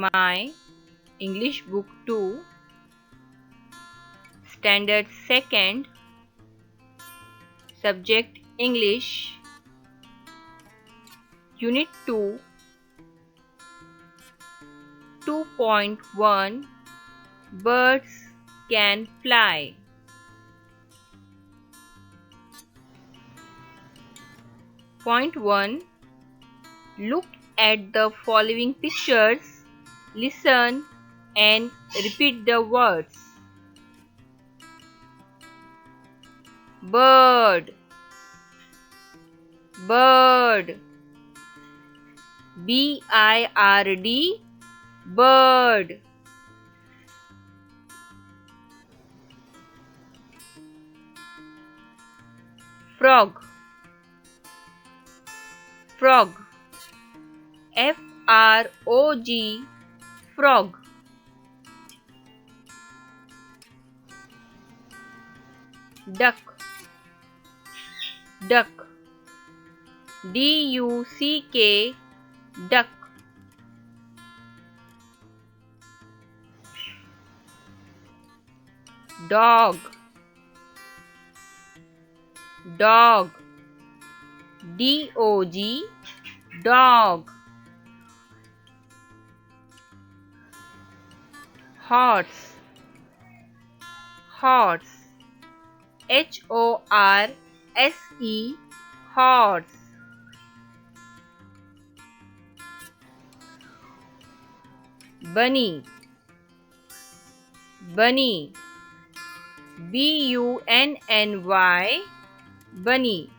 my English Book 2, Standard 2nd, Subject English, Unit 2, 2.1 Birds Can Fly. Point 1. Look at the following pictures, listen and repeat the words. Bird, bird, B-I-R-D, bird. Frog, frog, F-R-O-G, frog. Duck, duck, D-U-C-K, duck. Dog, dog, D-O-G, dog. Horse, horse, H-O-R-S-E, horse. Bunny, bunny, B-U-N-N-Y, bunny.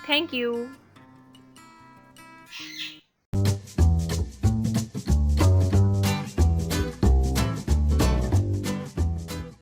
Thank you.